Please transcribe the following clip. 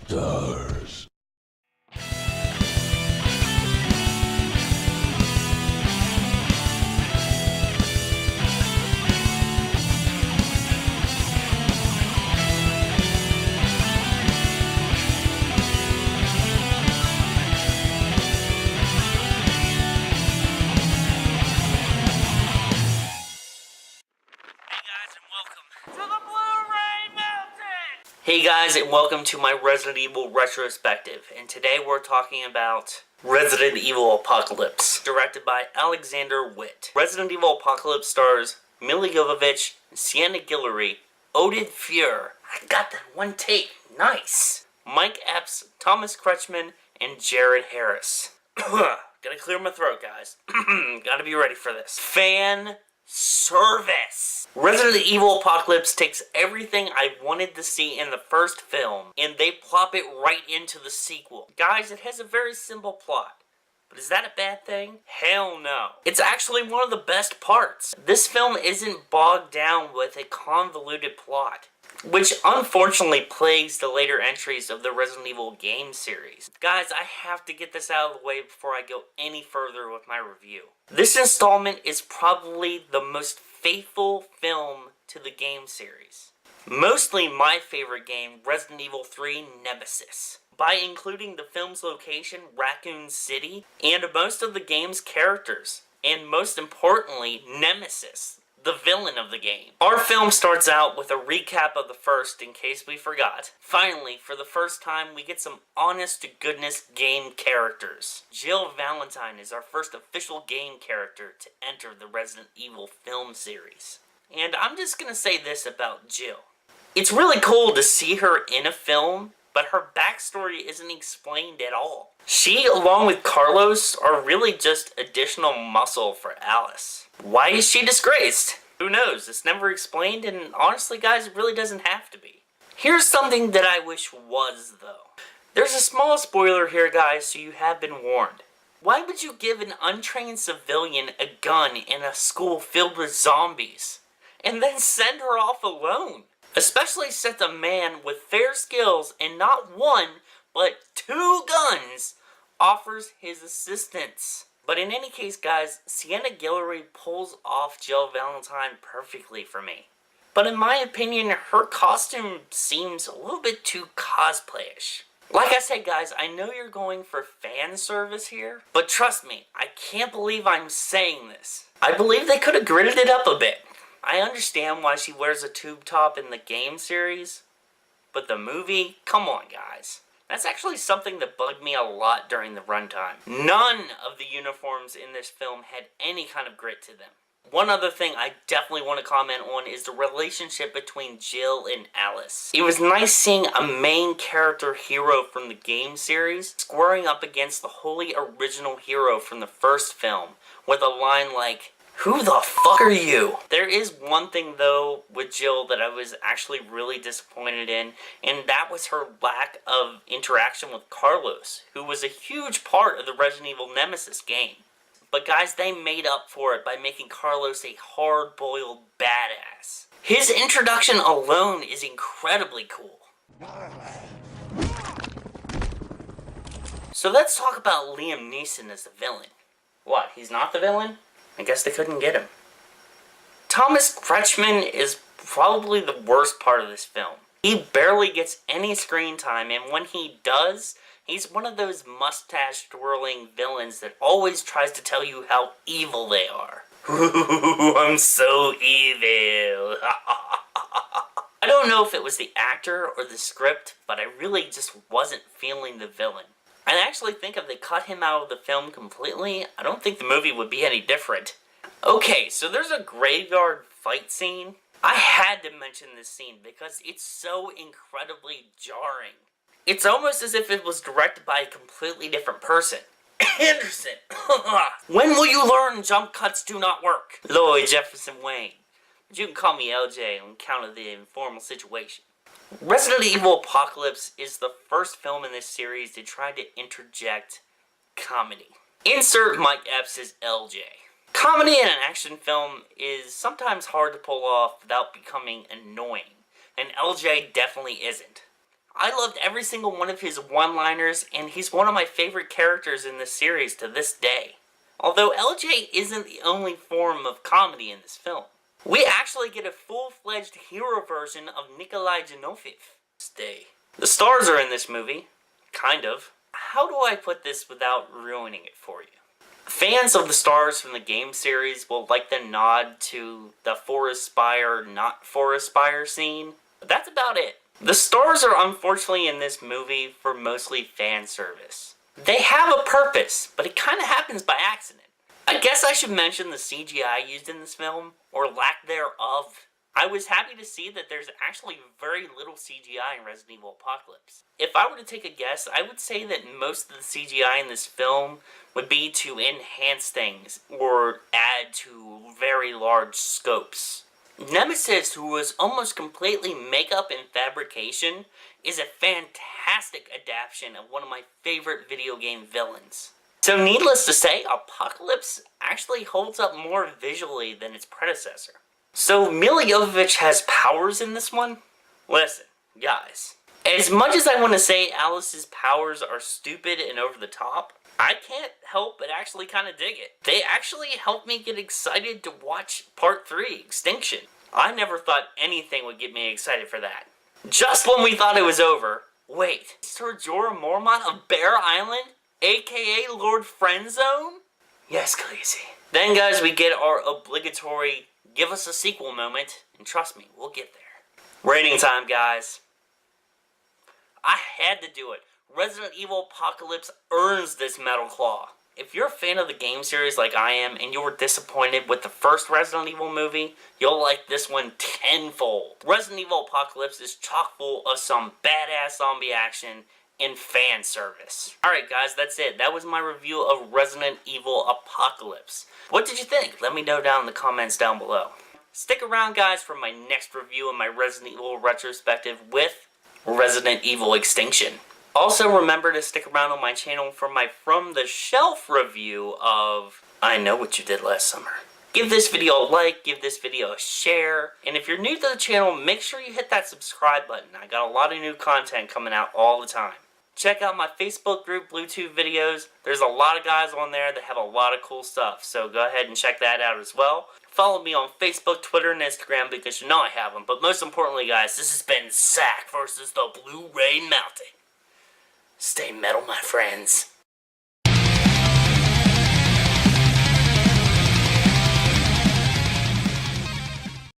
Stars. Hey guys, and welcome to my Resident Evil Retrospective, and today we're talking about Resident Evil Apocalypse, directed by Alexander Witt. Resident Evil Apocalypse stars Milla Jovovich, Sienna Guillory, Oded Fuhr. I got that one take. Nice. Mike Epps, Thomas Kretschmann, and Jared Harris. Gotta clear my throat, guys. Gotta be ready for this. Fan service. Resident Evil Apocalypse takes everything I wanted to see in the first film and they plop it right into the sequel. Guys, it has a very simple plot. But is that a bad thing? Hell no. It's actually one of the best parts. This film isn't bogged down with a convoluted plot, which unfortunately plagues the later entries of the Resident Evil game series. Guys, I have to get this out of the way before I go any further with my review. This installment is probably the most faithful film to the game series. Mostly my favorite game, Resident Evil 3 Nemesis. By including the film's location, Raccoon City, and most of the game's characters. And most importantly, Nemesis, the villain of the game. Our film starts out with a recap of the first, in case we forgot. Finally, for the first time, we get some honest-to-goodness game characters. Jill Valentine is our first official game character to enter the Resident Evil film series. And I'm just gonna say this about Jill. It's really cool to see her in a film, but her backstory isn't explained at all. She, along with Carlos, are really just additional muscle for Alice. Why is she disgraced? Who knows? It's never explained, and honestly, guys, it really doesn't have to be. Here's something that I wish was, though. There's a small spoiler here, guys, so you have been warned. Why would you give an untrained civilian a gun in a school filled with zombies, and then send her off alone? Especially since a man with fair skills and not one, but 2 guns offers his assistance. But in any case, guys, Sienna Guillory pulls off Jill Valentine perfectly for me. But in my opinion, her costume seems a little bit too cosplayish. Like I said, guys, I know you're going for fan service here, but trust me, I can't believe I'm saying this. I believe they could have gritted it up a bit. I understand why she wears a tube top in the game series, but the movie? Come on, guys. That's actually something that bugged me a lot during the runtime. None of the uniforms in this film had any kind of grit to them. One other thing I definitely want to comment on is the relationship between Jill and Alice. It was nice seeing a main character hero from the game series squaring up against the wholly original hero from the first film with a line like, "Who the fuck are you?" There is one thing, though, with Jill that I was actually really disappointed in, and that was her lack of interaction with Carlos, who was a huge part of the Resident Evil Nemesis game. But guys, they made up for it by making Carlos a hard-boiled badass. His introduction alone is incredibly cool. So let's talk about Liam Neeson as the villain. What, he's not the villain? I guess they couldn't get him. Thomas Kretschmann is probably the worst part of this film. He barely gets any screen time, and when he does, he's one of those mustache-twirling villains that always tries to tell you how evil they are. Ooh, I'm so evil. I don't know if it was the actor or the script, but I really just wasn't feeling the villain. I actually think if they cut him out of the film completely, I don't think the movie would be any different. Okay, so there's a graveyard fight scene. I had to mention this scene because it's so incredibly jarring. It's almost as if it was directed by a completely different person. Anderson! When will you learn jump cuts do not work? Lloyd Jefferson Wayne. But you can call me LJ on account of the informal situation. Resident Evil Apocalypse is the first film in this series to try to interject comedy. Insert Mike Epps as LJ. Comedy in an action film is sometimes hard to pull off without becoming annoying, and LJ definitely isn't. I loved every single one of his one-liners, and he's one of my favorite characters in this series to this day. Although LJ isn't the only form of comedy in this film. We actually get a full-fledged hero version of Nikolai Janofiev. Stay. The stars are in this movie. Kind of. How do I put this without ruining it for you? Fans of the stars from the game series will like the nod to the Forest Spire, not Forest Spire scene, but that's about it. The stars are unfortunately in this movie for mostly fan service. They have a purpose, but it kind of happens by accident. I guess I should mention the CGI used in this film, or lack thereof. I was happy to see that there's actually very little CGI in Resident Evil Apocalypse. If I were to take a guess, I would say that most of the CGI in this film would be to enhance things, or add to very large scopes. Nemesis, who was almost completely makeup and fabrication, is a fantastic adaptation of one of my favorite video game villains. So needless to say, Apocalypse actually holds up more visually than its predecessor. So Milla Jovovich has powers in this one? Listen, guys, as much as I want to say Alice's powers are stupid and over the top, I can't help but actually kind of dig it. They actually helped me get excited to watch Part 3, Extinction. I never thought anything would get me excited for that. Just when we thought it was over, wait, Sir Jorah Mormont of Bear Island, aka Lord Friendzone? Yes, Khaleesi. Then guys, we get our obligatory give us a sequel moment, and trust me, we'll get there. Rating time, guys. I had to do it. Resident Evil Apocalypse earns this metal claw. If you're a fan of the game series like I am, and you were disappointed with the first Resident Evil movie, you'll like this one tenfold. Resident Evil Apocalypse is chock full of some badass zombie action and fan service. Alright guys, that's it. That was my review of Resident Evil Apocalypse. What did you think? Let me know down in the comments down below. Stick around guys for my next review of my Resident Evil Retrospective with Resident Evil Extinction. Also remember to stick around on my channel for my From the Shelf review of I Know What You Did Last Summer. Give this video a like, give this video a share, and if you're new to the channel, make sure you hit that subscribe button. I got a lot of new content coming out all the time. Check out my Facebook group, Bluetooth videos. There's a lot of guys on there that have a lot of cool stuff, so go ahead and check that out as well. Follow me on Facebook, Twitter, and Instagram because you know I have them. But most importantly, guys, this has been Zack versus the Blu-ray Mountain. Stay metal, my friends.